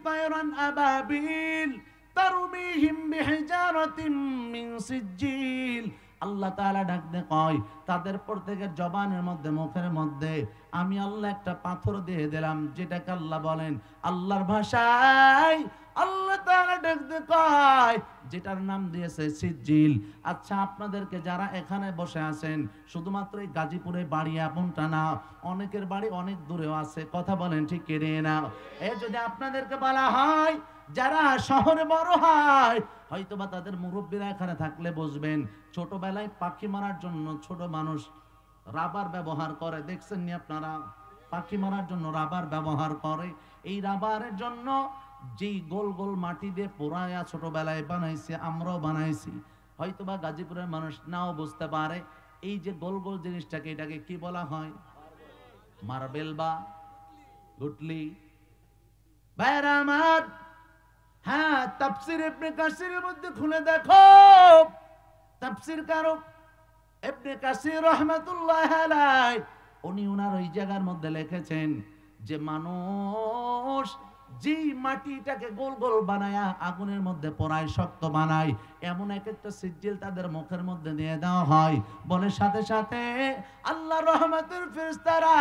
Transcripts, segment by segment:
তায়রান আবাবিল তারমিহিম বিহিজারাতিন মিন সিজ্জিল। আল্লাহ তাআলা ডাক দিয়ে কয়, তাদের প্রত্যেকের জবানের মধ্যে, মুখের মধ্যে আমি আল্লাহ একটা পাথর দিয়ে দিলাম, যেটাকে আল্লাহ বলেন আল্লাহর ভাষায় আল্লাহ তাআলা ডাক দিয়ে কয়, যেটার নাম দিয়েছে সিজ্জিল। আচ্ছা, আপনাদেরকে যারা এখানে বসে আছেন, শুধুমাত্র এই গাজীপুরে বাড়ি এমনটা না, অনেকের বাড়ি অনেক দূরেও আছে, কথা বলেন ঠিক কি না? যদি আপনাদেরকে বলা হয় যারা শহরে বড় হয়, হয়তোবা তাদের মুরব্বীরা এখানে থাকলে বুঝবেন, ছোটবেলায় পাখি মারার জন্য ছোট মানুষ রাবার ব্যবহার করে, দেখছেন নি আপনারা? পাখি মারার জন্য রাবার ব্যবহার করে। এই রাবারের জন্য যেই গোল গোল মাটি দিয়ে পোড়ায়া ছোটবেলায় বানাইছে, আমরাও বানাইছি, হয়তোবা গাজীপুরের মানুষ নাও বুঝতে পারে। এই যে গোল গোল জিনিসটাকে, এটাকে কি বলা হয়? মার্বেল বা গুটলি। ভাইরা আমার, হ্যাঁ, তাফসীর ইবনে কাসিরের মধ্যে খুলে দেখো, তাফসীর কারক ইবনে কাসির রাহমাতুল্লাহ আলাইহি উনি ওনার ওই জায়গার মধ্যে লিখেছেন যে মানুষ যে মাটিটাকে গোল গোল বানায়া আগুনের মধ্যে পোড়ায়, শক্ত বানায়, এমন এক একটা সিজিল তাদের মুখের মধ্যে দিয়ে দেওয়া হয়। বলে সাথে সাথে আল্লাহর রহমতের ফেরেশতারা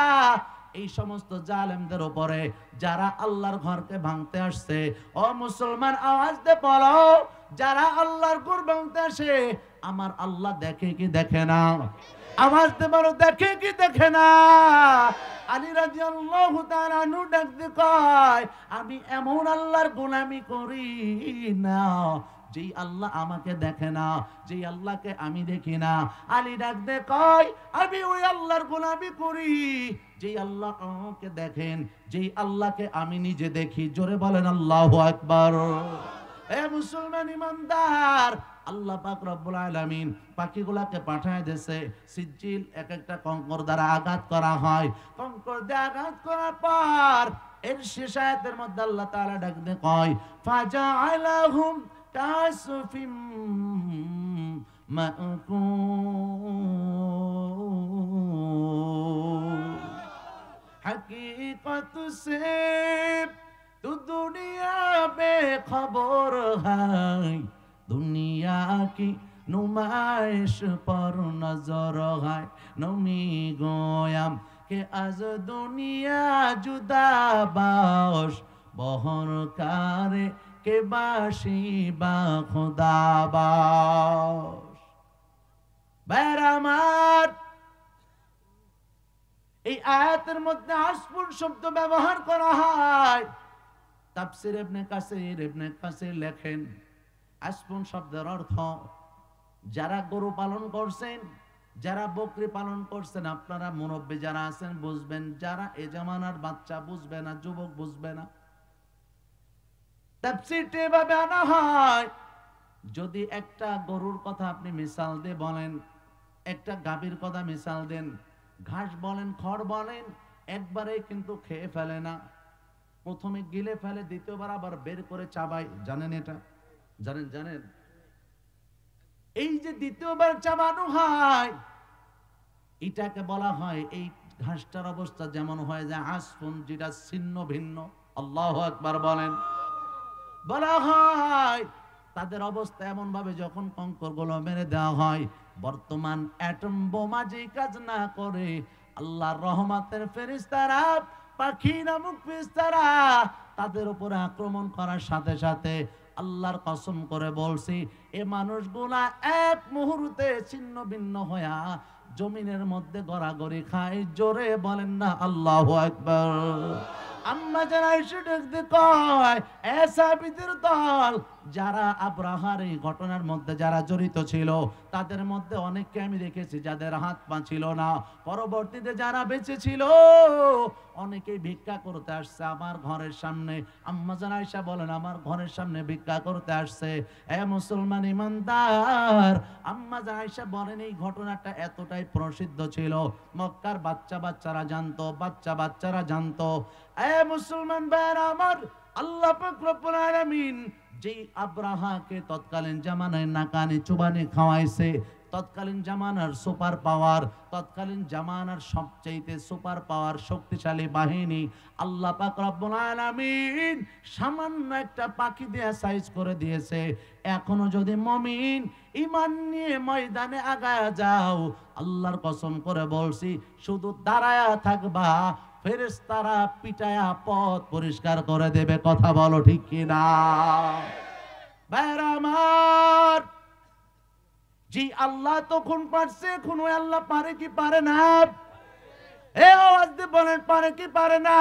এই সমস্ত জালেমদের উপরে, যারা আল্লাহর ঘরকে ভাঙতে আসছে, ও মুসলমান আওয়াজ দে বলো, যারা আল্লাহর ঘর ভাঙতে আসে, আমার আল্লাহ দেখে কি দেখে না? আওয়াজ দে বলো, দেখে কি দেখে না? আলী রাদিয়াল্লাহু তাআলা আনহু ডাক দিয়ে কয়, আমি এমন আল্লাহর গোলামি করি না যেই আল্লাহ আমাকে দেখে না, যেই আল্লাহকে আমি দেখি না। আলী ডাক দিয়ে কয়, আমি ওই আল্লাহর গোলামি করি যেই আল্লাহ আমাকে দেখেন, যেই আল্লাহকে আমি নিজে দেখি। জোরে বলেন আল্লাহু আকবার। এ মুসলমান ইমানদার, আল্লাহ পাক রব্বুল আলামিন পাখিগুলাকে পাঠায় দিয়েছে। সিজিল এক একটা কঙ্কর দ্বারা আঘাত করা হয়, কঙ্কর দিয়ে আঘাত করার পর এর শেষ আয়াতের মধ্যে আল্লাহ তাআলা ডাক দিয়ে কয়, ফাজাআলাহুম কাসফিম মাকুল। हकीकत से तू दुनिया बेखबर है, दुनिया की नुमाइश पर नजर है। नमी गोयाम के आज दुनिया जुदा बाश, बहर कारे के बाशी बा खुदा बाश। बैरामार এই আয়াতের মধ্যে আসফুল শব্দ ব্যবহার করা হয়। তাফসীর ইবনে কাসির লেখেন, আসফুল শব্দের অর্থ যারা গরু পালন করছেন, যারা বকরি পালন করছেন, আপনারা মুরব্বী যারা আছেন বুঝবেন, যারা এ জামানার বাচ্চা বুঝবে না, যুবক বুঝবে না। তাফসীরটা এভাবে আনা হয়, যদি একটা গরুর কথা আপনি মিসাল দিয়ে বলেন, একটা গাভীর কথা মিসাল দেন, ঘাস বলেন, খড় বলেন, একবারে কিন্তু খেয়ে ফেলে না, প্রথমে গিলে ফেলে, দ্বিতীয়বার আবার বের করে চাবায়। জানেন এটা? জানেন? এই যে দ্বিতীয়বার চাবানো হয়, এটাকে বলা হয়, এই ঘাসটার অবস্থা যেমন হয় যে আসফুন, যেটা ছিন্ন ভিন্ন। আল্লাহু আকবার বলেন। বলা হয় তাদের অবস্থা এমন ভাবে, যখন কঙ্কর গুলো মেরে দেওয়া হয়, বর্তমান অ্যাটম বোমা যে কাজ না করে, আল্লাহর রহমতের ফেরেশতারা, পাখি নামক ফেরেশতারা তাদের উপরে আক্রমণ করার সাথে সাথে আল্লাহর কসম করে বলছি, এ মানুষগুলা এক মুহূর্তে ছিন্ন ভিন্ন হয়া জমিনের মধ্যে গড়াগড়ি খায়। জোরে বলেন না আল্লাহু আকবার। আম্মা যারা এসে দেখতে কয়, এসাবিদের দল যারা আব্রাহার এই ঘটনার মধ্যে যারা জড়িত ছিল, তাদের মধ্যে অনেককে আমি দেখেছি যাদের হাত পা ছিল না। পরবর্তীতে যারা বেঁচে ছিল, অনেকেই ভিক্ষা করতে আসছে আমার ঘরের সামনে। আম্মা যারা আয়েশা বলেন, আমার ঘরের সামনে ভিক্ষা করতে আসছে। এ মুসলমান ইমানদার, আম্মা যারা আয়েশা বলেন, এই ঘটনাটা এতটাই প্রসিদ্ধ ছিল, মক্কার বাচ্চারা জানতো। এ মুসলমান ভাইরা আমার, আল্লাহ পাক রব্বুল আলামিন যেই আব্রাহাকে তৎকালীন জামানায় নাকানি চুবানি খাওয়াইছে, তৎকালীন জামানার সুপার পাওয়ার, তৎকালীন জামানার সবচেয়ে সুপার পাওয়ার শক্তিশালী বাহিনী আল্লাহ পাক রব্বুল আলামিন সামান্য একটা পাখি দিয়ে সাইজ করে দিয়েছে। এখনো যদি মুমিন ঈমান নিয়ে ময়দানে আগায়া যাও, আল্লাহর কসম করে বলছি শুধু দাঁড়ায়া থাকবা, ফেরেশতারা পিটায়া পথ পরিষ্কার করে দেবে। কথা বলো ঠিক কিনা? ভাইরা আমার, জি আল্লাহ তখন পারছে, এখন ওই আল্লাহ পারে কি পারে না? এ আওয়াজ দিয়ে বলেন পারে কি পারে না?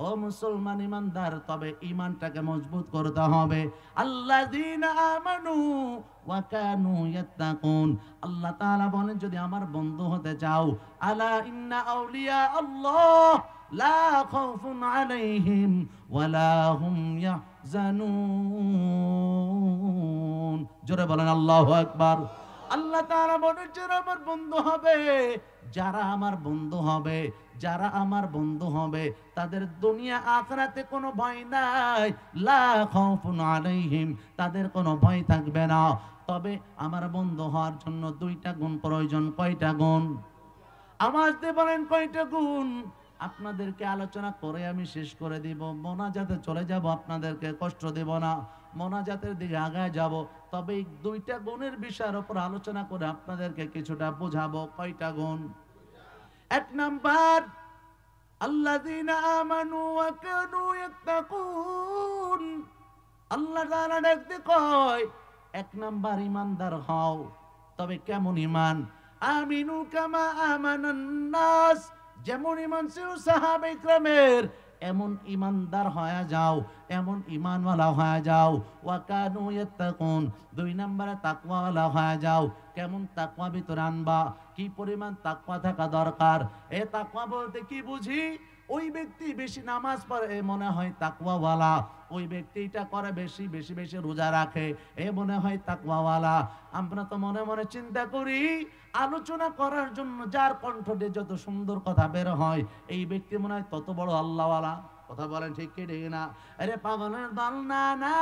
ও মুসলমান ইমানদার, তবে ইমানটাকে মজবুত করতে হবে। আল্লাযীনা আমানু ওয়া কানু ইয়াত্তাকুন, আল্লাহ তাআলা বলেন যদি আমার বন্ধু হতে চাও, আলা ইন্না আউলিয়া আল্লাহ লা খাউফুন আলাইহিম ওয়া লা হুম ইয়াহজানুন। জোরে বলেন আল্লাহু আকবার। আল্লাহ তাআলা বলেন যারা আমার বন্ধু হবে, যারা আমার বন্ধু হবে, যারা আমার বন্ধু হবে তাদের দুনিয়া আখিরাতে কোনো ভয় নাই। লা খাউফুন আলাইহিম, তাদের কোনো ভয় থাকবে না। তবে আমার বন্ধু হওয়ার জন্য দুইটা গুণ প্রয়োজন। কয়টা গুণ? আওয়াজ দিয়ে বলেন কয়টা গুণ? আপনাদেরকে আলোচনা করে আমি শেষ করে দিব। মোনাজাতে চলে যাব, আপনাদেরকে কষ্ট দেব না, মোনাজাতের দিকে আগায় যাব। তবে এই দুইটা গুণের বিষয়ের উপর আলোচনা করে আপনাদেরকে কিছুটা বোঝাবো। কয়টা গুণ? এক নাম্বার, আল্লাযীনা আমানু ওয়া কানু ইয়াত্তাকুন। আল্লাহ তাআলা ডাকতে কয় এক নাম্বার ইমানদার হও। তবে কেমন ঈমান? আমিনু কামা আমানান নাস, যেমন ঈমান ছিল সাহাবায়ে কেরামের এমন ইমানদার হয়ে যাও, এমন ইমানওয়ালা হয়ে যাও। ওয়া কানু ইয়াত্তাকুন, দুই নম্বরে তাকওয়াওয়ালা হয়ে যাও। কেমন তাকওয়া ভিতরে আনবা? কি পরিমাণ তাকওয়া থাকা দরকার? এ তাকওয়া বলতে কি বুঝি? ওই ব্যক্তি বেশি নামাজ পড়ে এ মনে হয় তাকওয়াওয়ালা, ওই ব্যক্তিটা করে বেশি বেশি বেশি রোজা রাখে এ মনে হয় তাকওয়াওয়ালা। আমরা তো মনে মনে চিন্তা করি আলোচনা করার জন্য যার কণ্ঠ দিয়ে যত সুন্দর কথা বের হয় এই ব্যক্তি মনে হয় তত বড় আল্লাহওয়ালা। কথা বলেন ঠিক কি ঠিক না? আরে পাগলের দল না, না,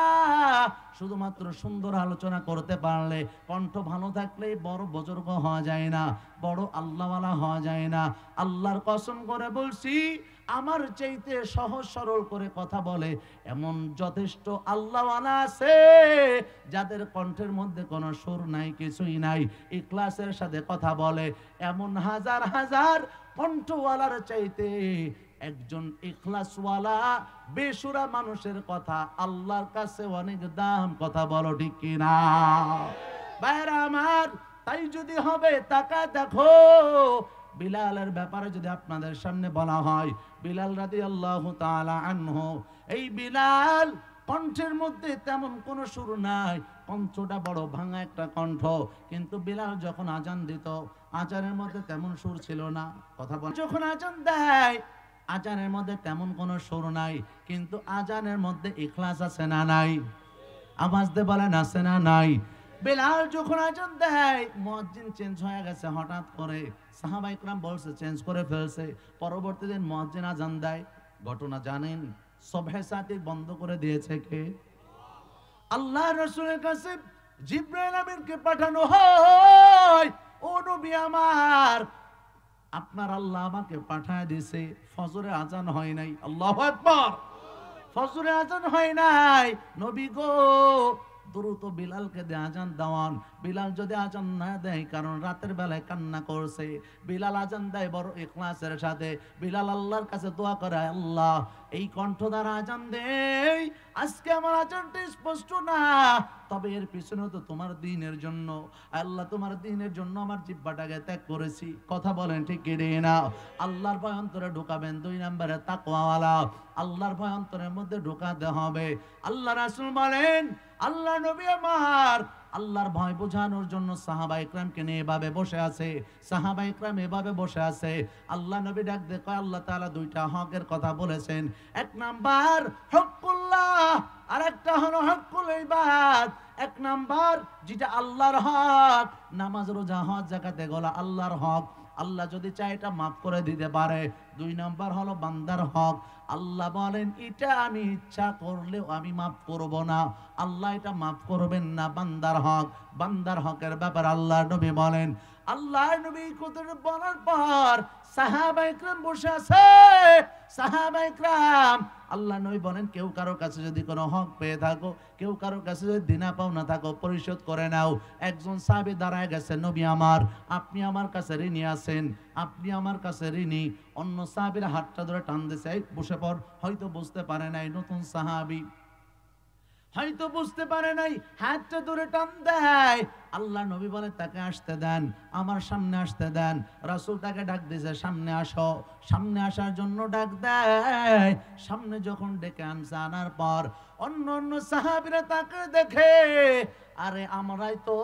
শুধুমাত্র সুন্দর আলোচনা করতে পারলে, কণ্ঠ ভালো থাকলেই বড় বুজুর্গ হওয়া যায় না, বড় আল্লাহওয়ালা হওয়া যায় না। আল্লাহর কসম করে বলছি, আমার চাইতে সহজ সরল করে কথা বলে এমন যথেষ্ট আল্লাহওয়ালা আছে যাদের কণ্ঠের মধ্যে কোনো সুর নাই, কিছুই নাই, ইখলাসের সাথে কথা বলে। এমন হাজার হাজার কণ্ঠওয়ালার চাইতে একজন ইখলাসওয়ালা বেসুরা মানুষের কথা আল্লাহর কাছে অনেক দাম। কথা বলো ঠিক কিনা? ভাইরা আমার, তাই যদি হবে তাকায় দেখো, বিলালের ব্যাপারে যদি আপনাদের সামনে বলা হয়, বিলাল রাদিয়াল্লাহু তাআলা আনহু, এই বিলাল কণ্ঠের মধ্যে তেমন কোনো সুর নাই, কণ্ঠটা বড় ভাঙা একটা কণ্ঠ, কিন্তু বিলাল যখন আজান দিত আজানের মধ্যে তেমন সুর ছিল না। কথা বল, যখন আজান দেয় আজানের মধ্যে তেমন কোনো সুর নাই, কিন্তু আজানের মধ্যে ইখলাস আছে না নাই? আওয়াজ দিয়ে বলেন আছে না নাই? বিলাল যখন আজান দেয় মুয়াজ্জিন চেঞ্জ হয়ে গেছে হঠাৎ করে, সাহাবায়ে কেরাম বলছে চেঞ্জ করে ফেলছে। পরবর্তী দিন মুয়াজ্জিন আজান দেয়, ঘটনা জানেন? সুবহে সাদিক বন্ধ করে দিয়েছে কে? আল্লাহ রাসূলের কাছে জিবরাইল আমিনকে পাঠানো হয়, ও নবী আমার, আপনার আল্লাহ আমাকে পাঠায় দিয়েছে, ফজরে আজান হয় নাই। আল্লাহু আকবার। ফজরে আজান হয় নাই, নবী গো দ্রুত বিলালকে দিয়ে আজান দেওয়ান। বিলাল যদি আজান না দেয়, কারণ রাতের বেলায় কান্না করছে, বিলাল আজান দেয় বড় ইখলাসের সাথে। বিলাল আল্লাহর কাছে দোয়া করে, আল্লাহ এই কণ্ঠ দ্বারা আজান দেই, আজকে আমার আজানটা স্পষ্ট না, তবে এর পিছনে তো তোমার দ্বীনের জন্য, আল্লাহ তোমার দ্বীনের জন্য আমার জিহ্বাটাকে ত্যাগ করেছি। কথা বলেন ঠিক কি না? আল্লাহর ভয় অন্তরে ঢোকাবেন। দুই নম্বরে তাকওয়াওয়ালা, আল্লাহর ভয় অন্তরের মধ্যে ঢোকাতে হবে। আল্লাহ রাসূল বলেন, আল্লাহ নবী আমার আল্লাহর ভয় বোঝানোর জন্য সাহাবায়ে কেরামকে নিয়ে এভাবে বসে আছে, সাহাবায়ে কেরাম এভাবে বসে আছে। আল্লাহ নবী ডাক দিয়ে কয়, আল্লাহ তাআলা দুইটা হকের কথা বলেছেন, এক নাম্বার হকুল্লাহ, আর একটা হলো হকুল ইবাদ। এক নাম্বার যেটা আল্লাহর হক, নামাজ রোজা হজ যাকাত এগুলো আল্লাহর হক। আল্লাহ যদি চায় এটা মাফ করে দিতে পারে। 2 নাম্বার হলো বান্দার হক। আল্লাহ বলেন এটা আমি ইচ্ছা করলেও আমি মাফ করব না, আল্লাহ এটা মাফ করবেন না। বান্দার হক, বান্দার হকের ব্যাপার আল্লাহ নবী বলেন। আল্লাহ নবী কথা বলার পর সাহাবায়ে কেরাম বসে আছে। সাহাবায়ে কেরাম আল্লাহ নবী বলেন কেউ কারো কাছে যদি কোনো হক পেয়ে থাকো, কেউ কারো কাছে যদি দিনা পাওনা থাকো, পরিশোধ করে নাও। একজন সাহাবী দাঁড়ায় গেছে, নবী আমার, আপনি আমার কাছে ঋণী আছেন, আপনি আমার কাছে ঋণী। অন্য সাহাবীর হাতটা ধরে টান দিছে, এই বসে পড়। হয়তো বুঝতে পারে নাই, নতুন সাহাবী হয়তো বুঝতে পারে নাই, হাতটা ধরে টান দেয়। আল্লাহ নবী বলে তাকে আসতে দেন, আমার সামনে আসতে দেন। রাসূল তাকে ডাক দিয়েছে, সামনে আসো। সামনে আসার জন্য ডাক দেয়। সামনে যখন ডেকে আনছে, আনার পর অন্য অন্য সাহাবীরা তাকে দেখে, আরে আমরাই তো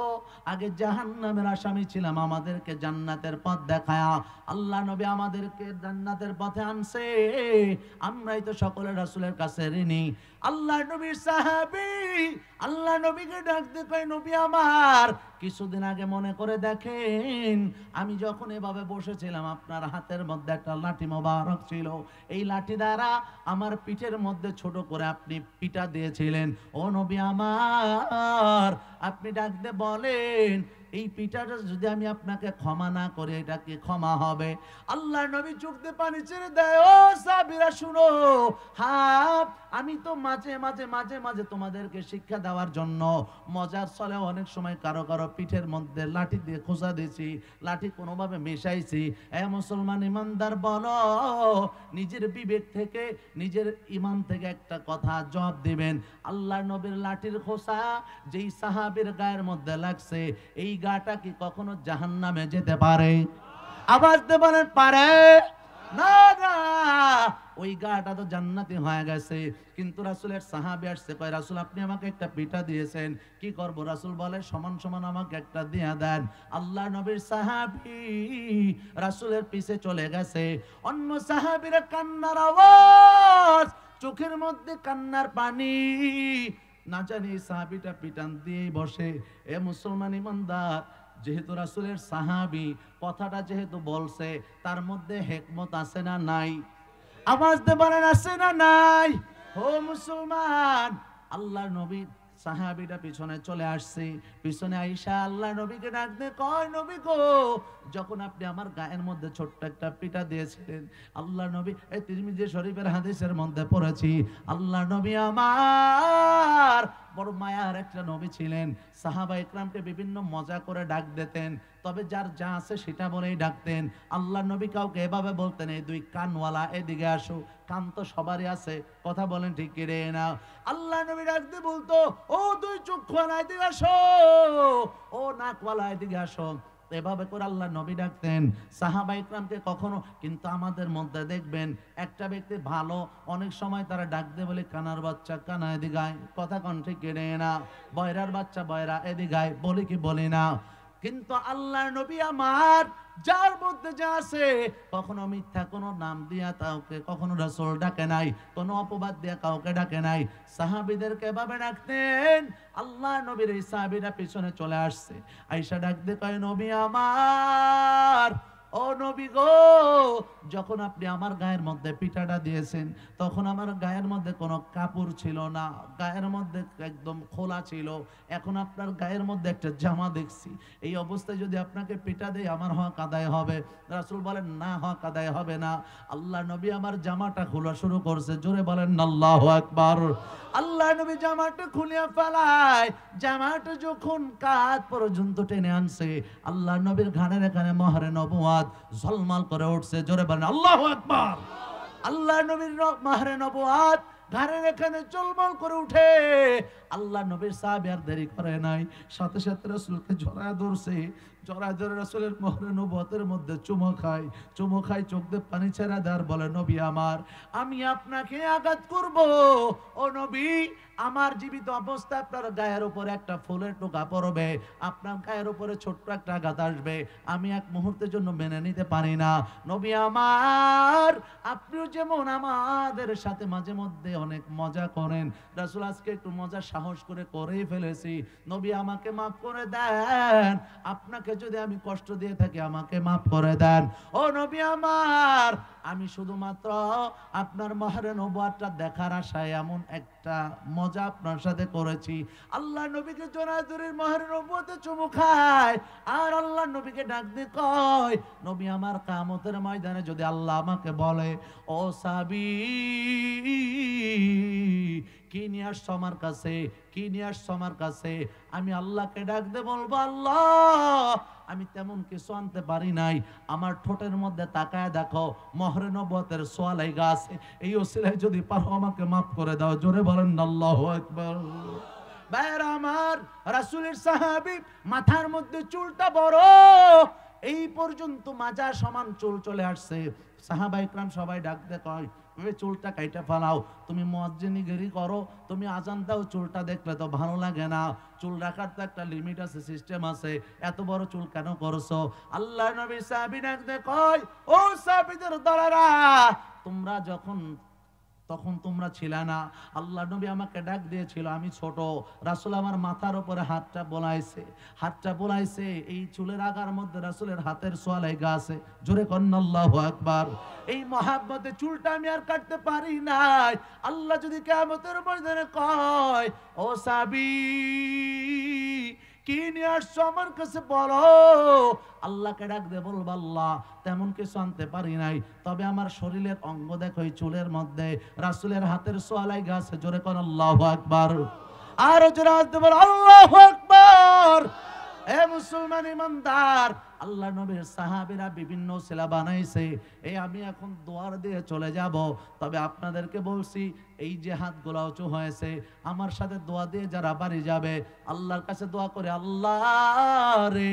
আগে জাহান্নামের আসামি ছিলাম, আমাদেরকে জান্নাতের পথ দেখায়া আল্লাহ নবী আমাদেরকে জান্নাতের পথে আনছে, আমরাই তো সকলে রাসূলের কাছে ঋণী। আল্লাহ নবীর সাহাবী আল্লাহ নবীকে ডাক দিয়ে কয়, নবী আমার, কিছুদিন আগে মনে করে দেখেন, আমি যখন এভাবে বসেছিলাম আপনার হাতের মধ্যে একটা লাঠি মোবারক ছিল, এই লাঠি দ্বারা আমার পিঠের মধ্যে ছোট করে আপনি পিটা দিয়েছিলেন। ও নবী আমার, আপনি ডাক দিয়ে বলেন এই পিটাটা যদি আমি আপনাকে ক্ষমা না করি, এটা কি ক্ষমা হবে? আল্লাহ নবী চোখ দিয়ে পানি ছেড়ে দেয়। ও সাহাবীরা শুনো, হ্যাঁ আমি তো মাঝে মাঝে মাঝে মাঝে তোমাদেরকে শিক্ষা দেওয়ার জন্য মজার ছলে অনেক সময় কারো কারো পিঠের মধ্যে লাঠি দিয়ে খোঁচা দিয়েছি, লাঠি কোনোভাবে মেশাইছি। এ মুসলমান ইমানদার, বলো নিজের বিবেক থেকে, নিজের ইমান থেকে একটা কথা জবাব দিবেন। আল্লাহ নবীর লাঠির খোঁচা যেই সাহাবীর গায়ের মধ্যে লাগছে, এই গাটা কি কখনো জাহান্নামে যেতে পারে? আওয়াজ দিয়ে বলেন পারে না? না, ওই গাটা তো জান্নাতি হয়ে গেছে। কিন্তু রাসূলের সাহাবী আসছে, কয় রাসূল আপনি আমাকে একটা পিটা দিয়েছেন, কি করব? রাসূল বলে সমান সমান আমাকে একটা দিয়ে দেন। আল্লাহ নবীর সাহাবী রাসূলের পিছে চলে গেছে। অন্য সাহাবীরা কান্নার আওয়াজ, চোখের মধ্যে কান্নার পানি, না জানি সাহাবীটা পিটান দিয়েই বসে। এ মুসলমান ইমানদার, যেহেতু রাসূলের সাহাবী, কথাটা যেহেতু বলছে, তার মধ্যে হিকমত আছে না নাই? আওয়াজ দিয়ে বলেন আছে না নাই? ও মুসলমান, আল্লাহর নবী সাহাবীটা পিছনে চলে আসছে। পিছনে আইসা আল্লাহ নবীকে ডাক দিয়ে কয়, নবী গো, যখন আপনি আমার গায়ের মধ্যে ছোট্ট একটা পিটা দিয়েছিলেন, আল্লাহ নবী, এই তিরমিজি শরীফের হাদিসের মধ্যে পড়েছি, আল্লাহ নবী আমার বড় মায়ার একটা নবী ছিলেন। সাহাবা ইকরামকে বিভিন্ন মজা করে ডাক দিতেন, তবে যার যা আছে সেটা বলেই ডাকতেন। আল্লাহ নবী কাউকে এভাবে বলতেন, এই দুই কানওয়ালা এদিকে আসো। কান তো সবারই আছে, কথা বলেন ঠিক কি রে না? আল্লাহ নবী ডাক দিয়ে বলতো, ও দুই চক্ষুওয়ালা এদিকে আসো, ও নাকওয়ালা এদিকে আসো। এভাবে করে আল্লাহ নবী ডাকতেন সাহাবা ইকরামকে কখনো। কিন্তু আমাদের মধ্যে দেখবেন একটা ব্যক্তি ভালো, অনেক সময় তারা ডাক দেয় বলে, কানার বাচ্চা কানা এদিকে, কথা কোন ঠিক কেড়ে না, বয়রার বাচ্চা বয়রা এদিকে, বলি কি বলি না? কিন্তু আল্লাহ নবী আমার যার মধ্যে যা আছে, কখনো মিথ্যা কোনো নাম দিয়া কাউকে কখনো রাসূল ডাকে নাই, কোনো অপবাদ দিয়া কাউকে ডাকে নাই। সাহাবীদেরকে এভাবে ডাকতেন। আল্লাহ নবীর এই সাহাবীরা পিছনে চলে আসছে, আয়েশা ডাক দিয়ে কয়, নবী আমার, ও নবী গো, যখন আপনি আমার গায়ের মধ্যে পিঠাটা দিয়েছেন, তখন আমার গায়ের মধ্যে কোনো কাপড় ছিল না, গায়ের মধ্যে একদম খোলা ছিল। এখন আপনার গায়ের মধ্যে একটা জামা দেখছি, এই অবস্থায় যদি আপনাকে পিঠা দেয় আমার হক আদায় হবে? রাসূল বলেন, না, হক আদায় হবে না। আল্লাহ নবী আমার জামাটা খোলা শুরু করছে, জোরে বলেন আল্লাহু আকবার। আল্লাহ নবী জামাটা খুলিয়া ফেলায়, জামাটা যখন কাঁধ পর্যন্ত টেনে আনছে, আল্লাহ নবীর ঘাড়ের এখানে মোহরে নবুয়াত ঝলমল করে উঠছে, জোরে বলেন আল্লাহু আকবার। আল্লাহ নবীর মোহরে নবুয়াত ঘাড়ের এখানে ঝলমল করে উঠে। আল্লাহ নবীর সাহাবী আর দেরি করে নাই, সাথে সাথে রাসূলকে জড়ায় ধরছে, জড়ায় ধরে রাসূলের মোহরে নবুয়াতের মধ্যে চুমো খায়, চুমো খায়, চোখ দিয়ে পানি ছেড়ে দেয় আর বলে, নবী আমার, আমি আপনাকে আঘাত করব, ও ও নবী, আমার জীবিত অবস্থায় আপনার গায়ের উপরে একটা ফুলের টোকা পড়বে, আপনার গায়ের উপরে ছোট্ট একটা আঘাত আসবে, আমি এক মুহূর্তের জন্য মেনে নিতে পারি না। নবী আমার, আপনিও যেমন আমাদের সাথে মাঝে মধ্যে অনেক মজা করেন, রাসূল আজকে একটু মজা সাহস করে করেই ফেলেছি, নবী আমাকে মাফ করে দেন, আপনাকে যদি আমি কষ্ট দিয়ে থাকি আমাকে মাফ করে দেন। ও নবী আমার, আমি শুধুমাত্র আপনার মাহরে নবুয়তটা দেখার আশায় এমন একটা মজা আপনার সাথে করেছি। আল্লাহ নবীকে জোড়াজুড়ির মাহরে নবুয়তে চুমু খায়, আর আল্লাহ নবীকে ডাক দিয়ে কয়, নবী আমার কিয়ামতের ময়দানে যদি আল্লাহ আমাকে বলে, ও সাহাবী কি নিয়ে আসছো আমার কাছে, কি নিয়ে আসছো আমার কাছে, আমি আল্লাহকে ডাক দিয়ে বলবো, আল্লাহ আমি তেমন কিছু আনতে পারি নাই, আমার ঠোঁটের মধ্যে তাকায় দেখো মহরে নবুয়তের সোয়ালাই গাছ, এই ওসিলায় যদি পারো আমাকে মাফ করে দাও। জোরে বলেন আল্লাহু আকবার। ভাইরা আমার, রাসূলের সাহাবী মাথার মধ্যে চুলটা বড়, এই পর্যন্ত মাজা সমান চুল চলে আসছে। সাহাবা ইকরাম সবাই ডাক দিয়ে কয়, তুমি চুলটা কাইটা ফেলাও, তুমি মুয়াজ্জিনিগিরি করো, তুমি আজান দাও, চুলটা দেখলে তো ভালো লাগে না, চুল রাখার তো একটা লিমিট আছে, সিস্টেম আছে, এত বড় চুল কেন করছো? আল্লাহ নবী সাহাবী ডাক দিয়ে কয়, ও সাহাবীদের দলেরা, তোমরা তখন তোমরা ছিলে না, আল্লাহ নবী আমাকে ডাক দিয়েছিল, আমি ছোট, রাসূল আমার মাথার উপরে হাতটা বোলাইছে, এই চুলের আগার মধ্যে রাসূলের হাতের সোয়ালাই আছে। জোরে কন্না আল্লাহু আকবার। এই মহাব্বতে চুলটা আমি আর কাটতে পারি নাই। আল্লাহ যদি কিয়ামতের ময়দানে কয়, ও সাহাবী কি নিয়ে আসছো আমার কাছে বলো, আল্লাহকে ডাক দিয়ে বলবো, আল্লাহ তেমন কিছু আনতে পারি নাই, তবে আমার শরীরের অঙ্গ দেখো এই চুলের মধ্যে রাসূলের হাতের সোয়ালাই আছে। জোরে কোন আল্লাহু আকবার। আর জোরে হাত দিয়ে বল আল্লাহু আকবার। এ মুসলমান ইমানদার, আল্লাহ নবীর সাহাবীরা বিভিন্ন ওসিলা বানাইছে, এই আমি এখন দোয়ার দিয়ে চলে যাব, তবে আপনাদেরকে বলছি এই যে হাতগুলো উঁচু হয়েছে, আমার সাথে দোয়া দিয়ে যারা বাড়ি যাবে আল্লাহর কাছে দোয়া করে, আল্লাহ রে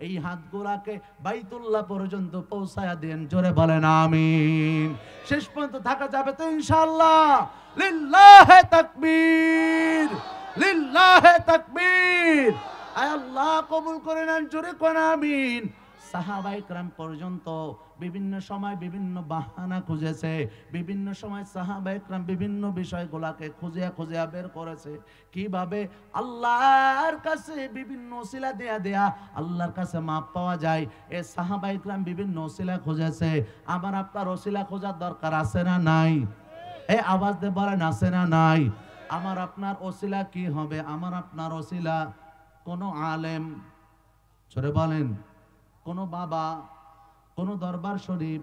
এই হাতগুলাকে বাইতুল্লাহ পর্যন্ত পৌঁছায়া দেন। জোরে বলেন আমিন। শেষ পর্যন্ত থাকা যাবে তো ইনশাআল্লাহ? লিল্লাহে তাকবীর, লিল্লাহে তাকবীর। আয় আল্লাহ কবুল করে নেন। জোরে কোন আমিন। সাহাবা ইকরাম পর্যন্ত বিভিন্ন সময় বিভিন্ন বাহানা খুঁজেছে, বিভিন্ন সময় সাহাবা ইকরাম বিভিন্ন বিষয়গুলোকে খুঁজিয়া বের করেছে, কিভাবে আল্লাহর কাছে বিভিন্ন ওসিলা দেয়া আল্লাহর কাছে মাপ পাওয়া যায়। এ সাহাবা ইকরাম বিভিন্ন ওসিলা খুঁজেছে। আমার আপনার ওসিলা খোঁজার দরকার আছে না নাই? এই আওয়াজ দিয়ে বলেন আছে না নাই? আমার আপনার ওসিলা কি হবে? আমার আপনার ওসিলা কোন আলেম, ছোটে বলেন, কোন বাবা, কোন দরবার শরীফ,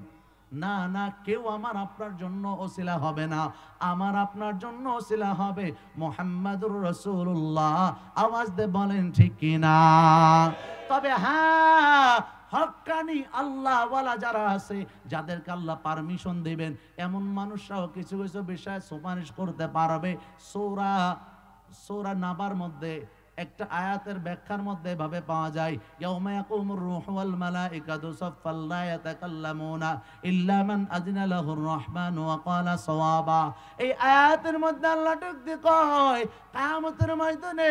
না না, কেউ আমার আপনার জন্য ওসিলা হবে না। আমার আপনার জন্য ওসিলা হবে মুহাম্মাদুর রাসূলুল্লাহ। আওয়াজ দিয়ে বলেন ঠিক কি না? তবে হ্যাঁ, হক্কানি আল্লাহ ওয়ালা যারা আছে, যাদেরকে আল্লাহ পারমিশন দিবেন, এমন মানুষরাও কিছু কিছু বিষয়ে সুপারিশ করতে পারবে। সূরা নাবার মধ্যে একটা আয়াতের ব্যাখ্যার মধ্যে এভাবে পাওয়া যায়, ইয়াউমা ইয়াকুমুর রূহু ওয়াল মালাইকাতু সাফফান লা ইয়াতাকাল্লামুনা ইল্লা মান আযিনা লাহুর রাহমানু ওয়া ক্বালা সাওয়াবা। এই আয়াতের মধ্যে আল্লাহ ডাক দিয়ে কয়, কিয়ামতের ময়দানে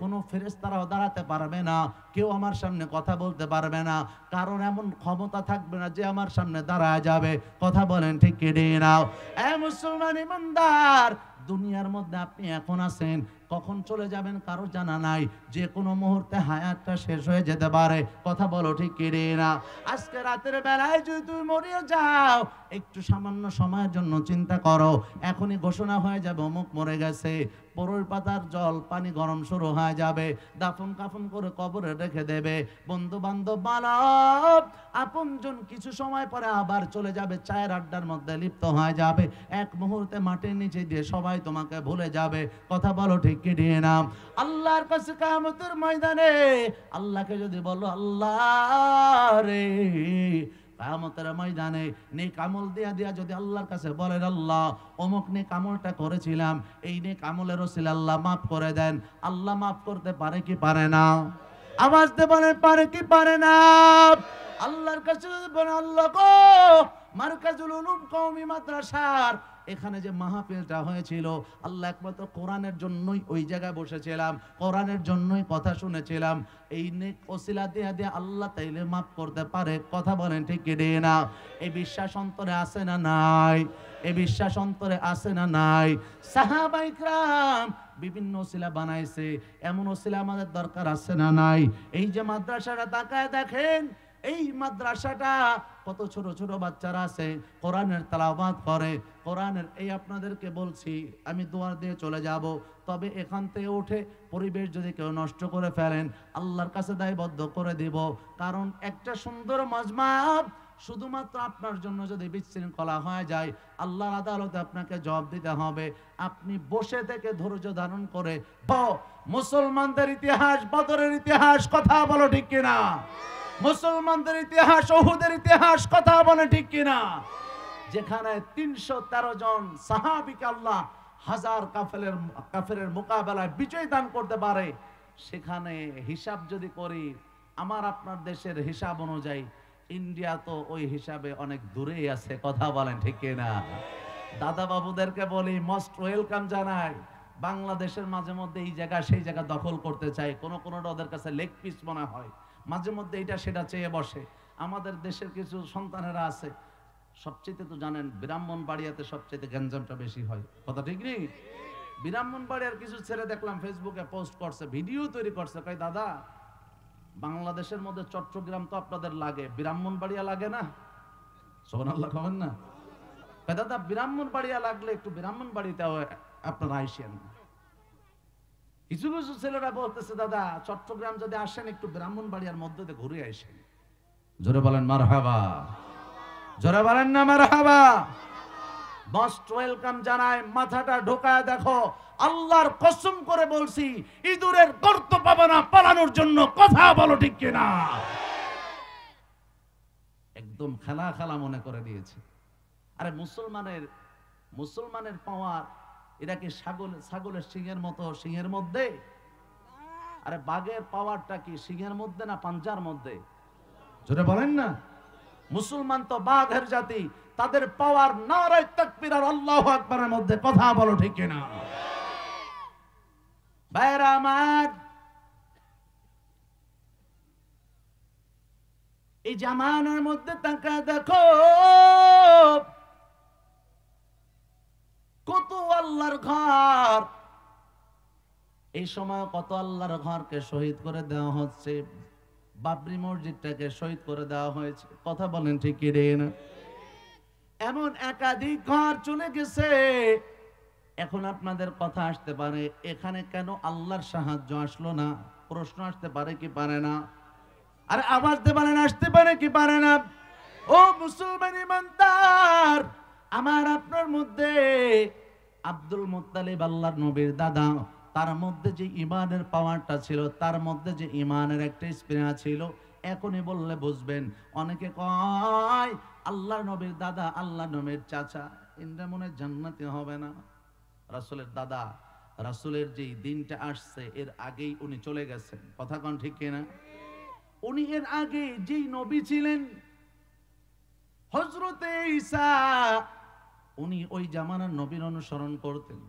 কোনো ফেরেশতারাও দাঁড়াতে পারবে না, কেউ আমার সামনে কথা বলতে পারবে না, কারণ এমন ক্ষমতা থাকবে না যে আমার সামনে দাঁড়ায় যাবে। কথা বলেন ঠিক কি না? এ মুসলমান ইমানদার, দুনিয়ার মধ্যে আপনি এখন আছেন, কখন চলে যাবেন কারো জানা নাই, যে কোনো মুহূর্তে হায়াতটা শেষ হয়ে যেতে পারে। কথা বলো ঠিক কি না? আজকে রাতের বেলায় যদি তুমি মরে যাও, একটু সামান্য সময়ের জন্য চিন্তা করো, এখনই ঘোষণা হয়ে যাবে অমুক মরে গেছে, পরুর পাতার জল পানি গরম শুরু হয়ে যাবে, দাফন কাফন করে কবরে রেখে দেবে, বন্ধু বান্ধব বালব আপনজন কিছু সময় পরে আবার চলে যাবে, চায়ের আড্ডার মধ্যে লিপ্ত হয়ে যাবে, এক মুহূর্তে মাটির নিচে দিয়ে সবাই তোমাকে ভুলে যাবে। কথা বলো ঠিক কি না? আল্লাহর কাছে কিয়ামতের ময়দানে আল্লাহকে যদি বলো, আল্লাহ রে, কিয়ামতের ময়দানে নেক আমল দিয়া যদি আল্লাহর কাছে বলেন, আল্লাহ অমুক নেক আমলটা করেছিলাম, এই নেক আমলের ওসিলা আল্লাহ মাফ করে দেন, আল্লাহ মাফ করতে পারে কি পারে না? আওয়াজ দিয়ে বলেন পারে কি পারে না? আল্লাহর কাছে যদি বলেন, আল্লাহ গো, মারকাজুল উলুম কওমি মাদ্রাসার এখানে যে মাহফিলটা হয়েছিল আল্লাহ একমাত্র কোরআনের জন্যই ওই জায়গায় বসেছিলাম, কোরআনের জন্যই কথা শুনেছিলাম। এই নেক ওসিলা দিয়ে দিয়ে আল্লাহ তাইলে মাফ করতে পারে। কথা বলেন ঠিক কি না? এই বিশ্বাস অন্তরে আছে না নাই? এই বিশ্বাস অন্তরে আছে না নাই? সাহাবায়ে কেরাম বিভিন্ন ওসিলা বানাইছে, এমন ওসিলা আমাদের দরকার আছে না নাই? এই যে মাদ্রাসাটা তাকায় দেখেন, এই মাদ্রাসাটা কত ছোট ছোট বাচ্চারা আছে কোরআনের তেলাওয়াত করে, কোরআনের এই আপনাদেরকে বলছি আমি দুয়ার দিয়ে চলে যাব, তবে এখান থেকে উঠে পরিবেশ যদি কেউ নষ্ট করে ফেলেন আল্লাহর কাছে দায়বদ্ধ করে দিব। কারণ একটা সুন্দর মাজমা শুধুমাত্র আপনার জন্য যদি বিশৃঙ্খলা হয়ে যায় আল্লাহর আদালতে আপনাকে জবাব দিতে হবে। আপনি বসে থেকে ধৈর্য ধারণ করে মুসলমানদের ইতিহাস, বদরের ইতিহাস কথা বলো ঠিক কিনা? মুসলমানদের ইতিহাস, উহুদের ইতিহাস কথা বলে ঠিক কিনা? যেখানে 313 জন সাহাবীকে আল্লাহ হাজার কাফেরের মোকাবেলায় বিজয় দান করতে পারে, সেখানে হিসাব যদি করি আমার আপনার দেশের হিসাব অনুযায়ী ইন্ডিয়া তো ওই হিসাবে অনেক দূরেই আছে। কথা বলেন ঠিক কিনা? দাদা বাবুদেরকে বলি মোস্ট ওয়েলকাম জানাই। বাংলাদেশের মাঝে মধ্যে এই জায়গা সেই জায়গা দখল করতে চাই, কোনোটা ওদের কাছে লেগ পিস মনে হয়, মাঝে মধ্যে এটা সেটা চেয়ে বসে। আমাদের দেশের কিছু সন্তানেরা আছে, সবচেয়ে তো জানেন ব্রাহ্মণবাড়িয়াতে সবচেয়ে গ্যাঞ্জামটা বেশি হয়। কথা ঠিক নেই? ব্রাহ্মণবাড়িয়ার কিছু ছেলে দেখলাম ফেসবুকে পোস্ট করছে, ভিডিও তৈরি করছে, কই দাদা বাংলাদেশের মধ্যে চট্টগ্রাম তো আপনাদের লাগে, ব্রাহ্মণবাড়িয়া লাগে না? সুবহানাল্লাহ কবেন না? কই দাদা ব্রাহ্মণবাড়িয়া লাগলে একটু ব্রাহ্মণবাড়িতে আপনারা আইসেন। কিছু কিছু ছেলেরা বলতেছে দাদা চট্টগ্রাম যদি আসেন একটু ব্রাহ্মণবাড়িয়ার মধ্যে দিয়ে ঘুরে আসেন। জোরে বলেন মারহাবা, জোরে বলেন না মারহাবা। মোস্ট ওয়েলকাম জানায়, মাথাটা ঢোকায় দেখো। আল্লাহর কসম করে বলছি ইঁদুরের গর্ত পাবে না পালানোর জন্য। কথা বলো ঠিক কিনা? একদম খেলা খেলা মনে করে দিয়েছে। আরে মুসলমানের পাওয়ার এটা কি ছাগলের সিংহের মতো সিংহের মধ্যে? আরে বাঘের পাওয়ারটা কি সিংহের মধ্যে না পাঞ্জার মধ্যে? জোরে বলেন না। মুসলমান তো বাঘের জাতি, তাদের পাওয়ার নারায়ে তাকবীর আর আল্লাহু আকবারের মধ্যে। কথা বলো ঠিক কিনা? ভাইরা আমার, এই জামানার মধ্যে তাকা দেখো কত আল্লাহর ঘর, এই সময় কত আল্লাহর ঘরকে শহীদ করে দেওয়া হচ্ছে। বাবরি মসজিদটাকে শহীদ করে দেওয়া হয়েছে। কথা বলেন ঠিক কি না? এমন একাধিক ঘর চলে গেছে। এখন আপনাদের কথা আসতে পারে এখানে কেন আল্লাহর সাহায্য আসলো না? প্রশ্ন আসতে পারে কি পারে না? আরে আওয়াজ দিতে পারেন, আসতে পারে কি পারে না? ও মুসলমান ইমানদার, আমার আপনার মধ্যে আব্দুল মুত্তালিব আল্লাহর নবীর দাদা, তার মধ্যে যে ইমানের পাওয়ারটা ছিল, তার মধ্যে যে ইমানের একটা স্প্রিয়া ছিল, এখনই বললে বুঝবেন। অনেকে কয় আল্লাহর নবীর দাদা, আল্লাহর নবীর চাচা, ইন্দ্রা মনে জান্নাতে হবে না। রাসূলের দাদা, রাসূলের যে দিনটা আসছে এর আগেই উনি চলে গেছেন। কথা কোন ঠিক কিনা? উনি এর আগে যেই নবী ছিলেন হযরতে ঈসা, উনি ওই জামানার নবীর অনুসরণ করতেন।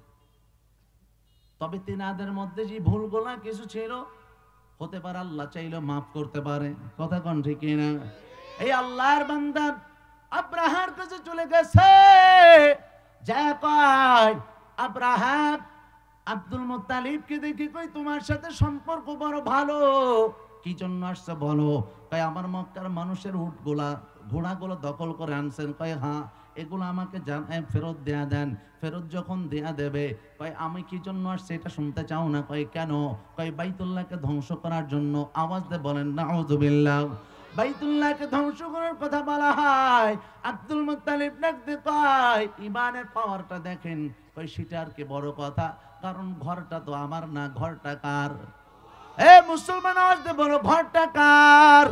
তবে তিনাদের মধ্যে যে ভুলগুলা কিছু ছিল, হতে পারে আল্লাহ চাইলে মাফ করতে পারে। কথা কোন ঠিক কিনা? এই আল্লাহর বান্দা আব্রাহার কাছে চলে গেছে, যা কয় আব্রাহাম আব্দুল মুত্তালিবকে দেখে কই তোমার সাথে সম্পর্ক বড় ভালো, কি জন্য আসছে বলো? কয় আমার মক্কার মানুষের উটগুলা ঘোড়াগুলো দখল করে আনছেন। কয় হ্যাঁ, এগুলো আমাকে ফেরত দেয়া দেন। ফেরত যখন দেয়া দেবে, কয় আমি কি জন্য আসছে এটা শুনতে চাও না? কয় কেন? কয় বাইতুল্লাহকে ধ্বংস করার জন্য। আওয়াজ দিয়ে বলেন নাউযুবিল্লাহ। বাইতুল্লাহকে ধ্বংস করার কথা বলা হয়। আব্দুল মুত্তালিব ডাকতে কয় ইমানের পাওয়ারটা দেখেন। কয় সেটা আর কি বড় কথা, কারণ ঘরটা তো আমার না, ঘরটা কার? এ মুসলমান আওয়াজ দিয়ে বলো ঘরটা কার?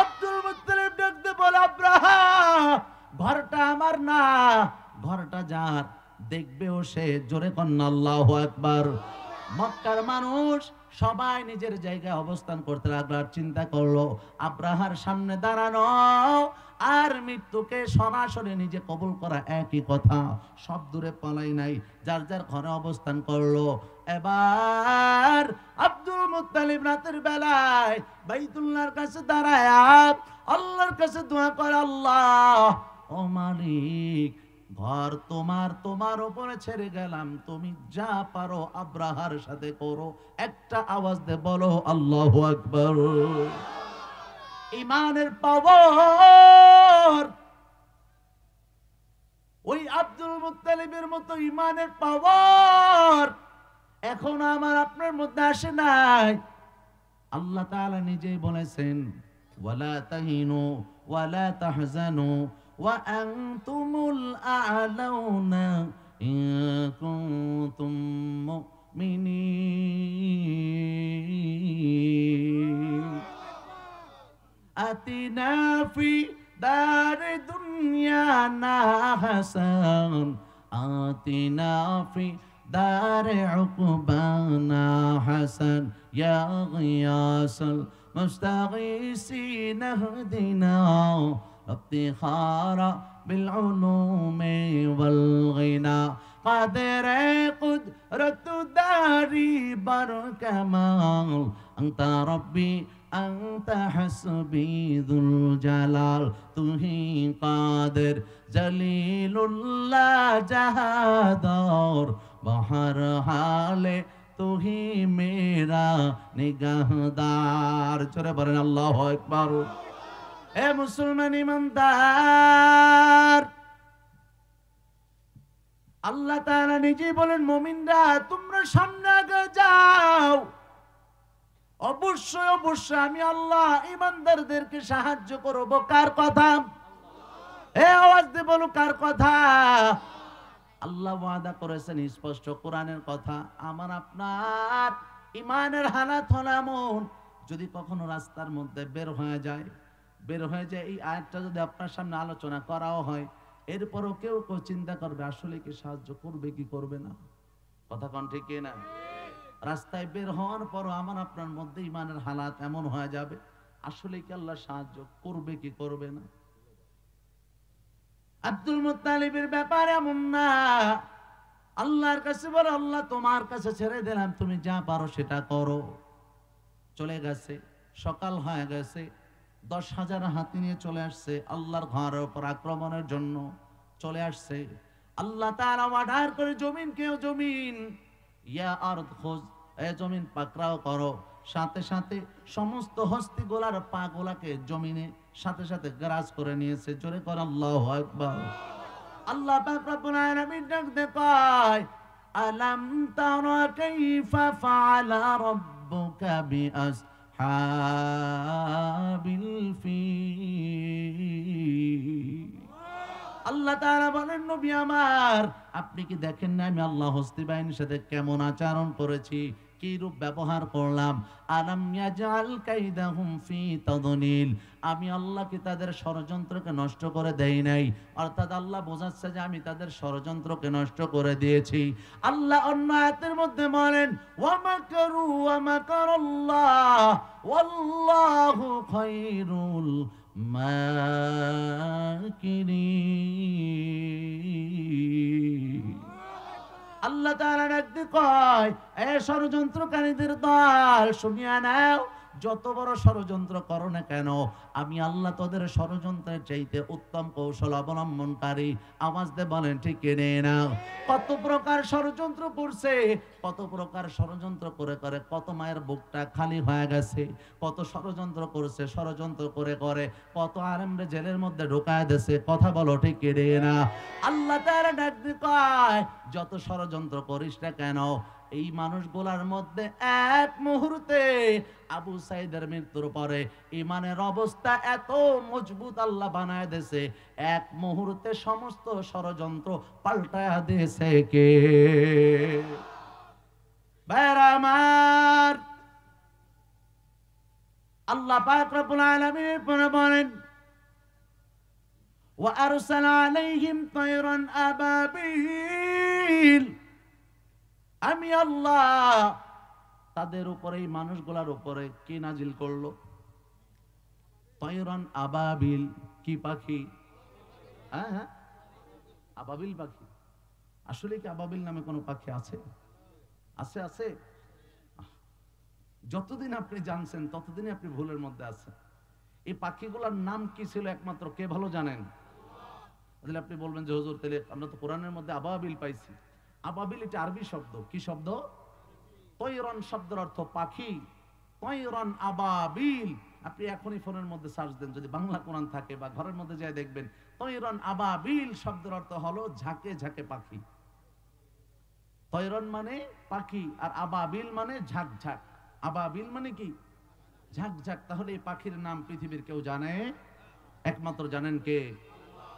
আব্দুল মুত্তালিব ডাকতে বলে আব্রাহাম ঘরটা আমার না, ঘরটা যার, দেখবেও সে। জোরে কন্না আল্লাহু আকবার। মক্কার মানুষ সবাই নিজের জায়গায় অবস্থান করতে লাগলো আর চিন্তা করলো আব্রাহার সামনে দাঁড়ানো আর মৃত্যুকে সরাসরি নিজে কবুল করা একই কথা। সব দূরে পালাই নাই, যার যার ঘরে অবস্থান করলো। এবার আব্দুল মুত্তালিব রাতের বেলায় বাইতুল্লাহর কাছে দাঁড়ায় আল্লাহর কাছে দোয়া করে, আল্লাহ ও মালিক, ঘর তোমার উপরে ছেড়ে গেলাম, তুমি যা পারো আব্রাহার সাথে করো। একটা আওয়াজ দে বলো আল্লাহু আকবার। ইমানের পাওয়ার, ওই আব্দুল মুত্তালিবের মতো ইমানের পাওয়ার এখন আমার আপনার মধ্যে আসে নাই। আল্লাহ তাআলা নিজেই বলেছেন, ওয়ালা তাহিনু ওয়ালা তাহজানু ওয়া আনতুমুল আ'লাউনা ইন কুনতুম মুমিনিন। আতিনা ফি দারি দুনিয়ানা হাসান আতিনা ফি দারে উকবানা হাসান ইয়া গিয়াসাল মুস্তাগীসিন ইহদিনা ইফতিখারা বিল উলুমি ওয়াল গিনা قادر قدرت داري بركمال أنت ربي أنت حسبي ذو الجلال तुही قادر जलील उल्लाह जहादौर बहर हाले तुही मेरा निगाहदार। चले बरें अल्लाह अकबर। ए मुसलमान ईमानदार, আল্লাহ তাআলা নিজে বলেন, মুমিনরা তোমরা সামনে আগে যাও, অবশ্যই অবশ্যই আমি আল্লাহ ঈমানদারদেরকে সাহায্য করব। কার কথা? এ আওয়াজ দিয়ে বলো, কার কথা? আল্লাহ ওয়াদা করেছেন স্পষ্ট কোরআনের কথা। আমার আপনার ঈমানের হালাত হলো এমন, যদি কখনো রাস্তার মধ্যে বের হয়ে যায় এই আয়াতটা যদি আপনার সামনে আলোচনা করাও হয়, এরপরও কেউ কেউ চিন্তা করবে আসলে কি সাহায্য করবে কি করবে না। কথা কোন ঠিক না? রাস্তায় বের হওয়ার পরও আমার আপনার মধ্যে ঈমানের হালাত এমন হয়ে যাবে, আসলে কি আল্লাহ সাহায্য করবে কি করবে না। আব্দুল মুত্তালিবের ব্যাপারে এমন না। আল্লাহর কাছে বলে, আল্লাহ তোমার কাছে ছেড়ে দিলাম, তুমি যা পারো সেটা করো। চলে গেছে, সকাল হয়ে গেছে, 10,000 হাতি নিয়ে চলে আসছে আল্লাহর ঘরের উপর আক্রমণের জন্য চলে আসছে। আল্লাহ তাআলা অর্ডার করে, জমিন ইয়া আরদ খুজ, এ জমিন পাকড়াও করো। সাথে সাথে সমস্ত হস্তিগুলার পা গুলাকে জমিনে সাথে সাথে গ্রাস করে নিয়েছে। জোরে কর আল্লাহু আকবার। আল্লাহ পাক রব্বুল আলামিন ডাক দেয়, আলাম তারা কাইফা ফাআলা রাব্বুকা বিআসহাবিল ফিল। আল্লাহ তাআলা বলেন, নবী আমার, আপনি কি দেখেন না আমি আল্লাহ হস্তি বাহিনীর সাথে কেমন আচরণ করেছি, কি রূপ ব্যবহার করলাম। আলাম ইয়াজআল কাইদাহুম ফি তাদলিল, আমি আল্লাহ কি তাদের ষড়যন্ত্রকে নষ্ট করে দেই নাই। অর্থাৎ আল্লাহ বোঝাচ্ছে যে আমি তাদের ষড়যন্ত্রকে নষ্ট করে দিয়েছি। আল্লাহ অন্য আয়াতের মধ্যে বলেন, ওয়া মাকারু ওয়া মাকারাল্লাহ ওয়াল্লাহু খায়রুল মাকিরিন। আল্লাহ তাআলা ডাকতে কয়, এ ষড়যন্ত্রকারীদের দল, শুনিয়া নাও, যত বড় ষড়যন্ত্র করো না কেন, আমি আল্লাহ তোদের ষড়যন্ত্রের চাইতে উত্তম কৌশল অবলম্বনকারী। আওয়াজ দিয়ে বলেন ঠিক কিনে নাও। কত প্রকার ষড়যন্ত্র করছে, কত প্রকার ষড়যন্ত্র করে করে কত মায়ের বুকটা খালি হয়ে গেছে। কত ষড়যন্ত্র করছে, ষড়যন্ত্র করে করে কত আলেমরে জেলের মধ্যে ঢোকায় দিয়েছে। কথা বলো ঠিক কিনে না। আল্লাহ তাআলা ডাক দিয়ে কয়, যত ষড়যন্ত্র করিস না কেন, এই মানুষগুলার মধ্যে এক মুহূর্তে আবু সাইদের মৃত্যুর পরে ঈমানের অবস্থা এত মজবুত আল্লাহ বানায় দিয়েছে, এক মুহূর্তে সমস্ত ষড়যন্ত্র পাল্টায়া দিয়েছে কে? ভাইরা আমার, আল্লাহ পাক রব্বুল আলামিন বলেন, ওয়া আরসালা আলাইহিম তায়রান আবাবিল, আমি আল্লাহ তাদের উপরে, এই মানুষগুলার উপরে কি নাজিল করলো? তয়রান আবাবিল, কি পাখি? হ্যাঁ, আবাবিল পাখি। আসলে কি আবাবিল নামে কোনো পাখি আছে? আছে, আছে। যতদিন আপনি জানছেন ততদিনই আপনি ভুলের মধ্যে আছেন। এই পাখিগুলোর নাম কি ছিল একমাত্র কে ভালো জানেন? তাহলে আপনি বলবেন যে হুজুর, তাহলে আমরা তো কোরআনের মধ্যে আবাবিল পাইছি। আবাবিল এটা আরবি শব্দ। কি শব্দ? তয়রান শব্দের অর্থ পাখি। তয়রান আবাবিল। আপনি এখনই ফোনের মধ্যে সার্চ দেন, যদি বাংলা কোরআন থাকে বা ঘরের মধ্যে যায় দেখবেন তয়রান আবাবিল শব্দের অর্থ হলো ঝাঁকে ঝাঁকে পাখি। তয়রান মানে পাখি, আর আবাবিল মানে ঝাঁক ঝাঁক। আবাবিল মানে কি? ঝাঁক ঝাঁক। তাহলে এই পাখির নাম পৃথিবীর কেউ জানে? একমাত্র জানেন কে?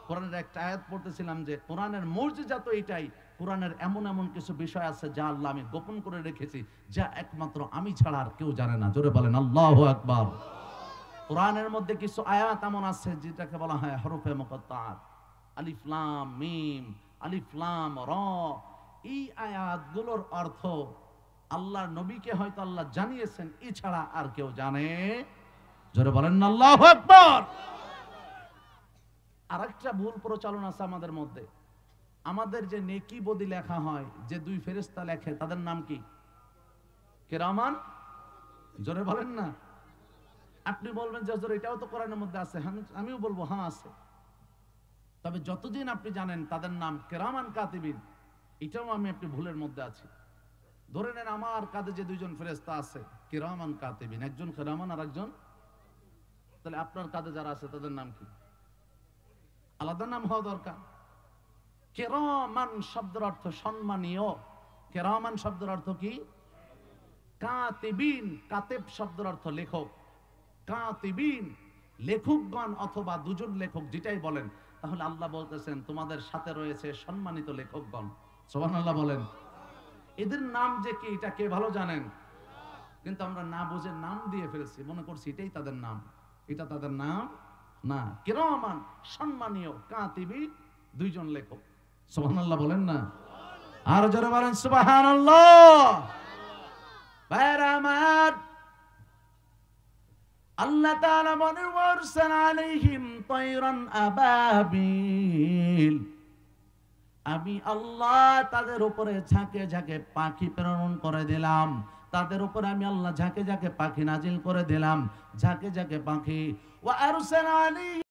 কোরআনের একটা আয়াত পড়তেছিলাম যে কোরআনের মর্যাদা তো এটাই, কোরআনের এমন এমন কিছু বিষয় আছে যা আল্লাহ আমি গোপন করে রেখেছি, যা একমাত্র আমি ছাড়া আর কেউ জানে না। জোরে বলেন আল্লাহু আকবার। কোরআনের মধ্যে কিছু আয়াত এমন আছে যেটাকে বলা হয় হরফে মুকাত্তাআত, আলিফ লাম মিম, আলিফ লাম র। এই আয়াতগুলোর অর্থ আল্লাহর নবীকে হয়তো আল্লাহ জানিয়েছেন, এছাড়া আর কেউ জানে? জোরে বলেন আল্লাহু আকবার। আরেকটা ভুল প্রচলন আছে আমাদের মধ্যে। আমাদের যে নেকি বদি লেখা হয়, যে দুই ফেরেশতা লেখে, তাদের নাম কি? কিরামান। জোরে বলেন না। আপনি বলবেন যে হুজুর এটাও তো কোরআনের মধ্যে আছে। আমিও বলবো হ্যাঁ আছে। তবে যতদিন আপনি জানেন তাদের নাম কিরামান কাতিবিন, এটাও আপনি ভুলের মধ্যে আছি। ধরে নেন আমার কাঁধে যে দুইজন ফেরেশতা আছে কিরামান কাতিবিন, একজন কিরামান আর একজন, তাহলে আপনার কাঁধে যারা আছে তাদের নাম কি? আলাদা নাম হওয়া দরকার। কিরামান শব্দের অর্থ সম্মানীয়। কিরামান শব্দের অর্থ কি? কাতিবিন। কাতেব শব্দের অর্থ লেখক। কাতিবিন লেখকগণ অথবা দুজন লেখক, যেটাই বলেন। তাহলে আল্লাহ বলতেছেন তোমাদের সাথে রয়েছে সম্মানিত লেখকগণ। সুবহানাল্লাহ বলেন। এদের নাম যে কি এটা কে ভালো জানেন? কিন্তু আমরা না বুঝে নাম দিয়ে ফেলেছি, মনে করছি এটাই তাদের নাম। এটা তাদের নাম না। কিরামান সম্মানীয়, কাতিবিন দুইজন লেখক। সুবহানাল্লাহ বলেন না। আর জোরে বলেন সুবহানাল্লাহ। ভাইরা আমার, আল্লাহ তাআলা বলেন ওয়ারসাল আলাইহিম তায়রান আবাবিল। আমি আল্লাহ তাদের উপরে ঝাঁকে ঝাঁকে পাখি প্রেরণ করে দিলাম। তাদের উপরে আমি আল্লাহ ঝাঁকে ঝাঁকে পাখি নাজিল করে দিলাম। ঝাঁকে ঝাঁকে পাখি। ওয়া আরসাল আলাইহিম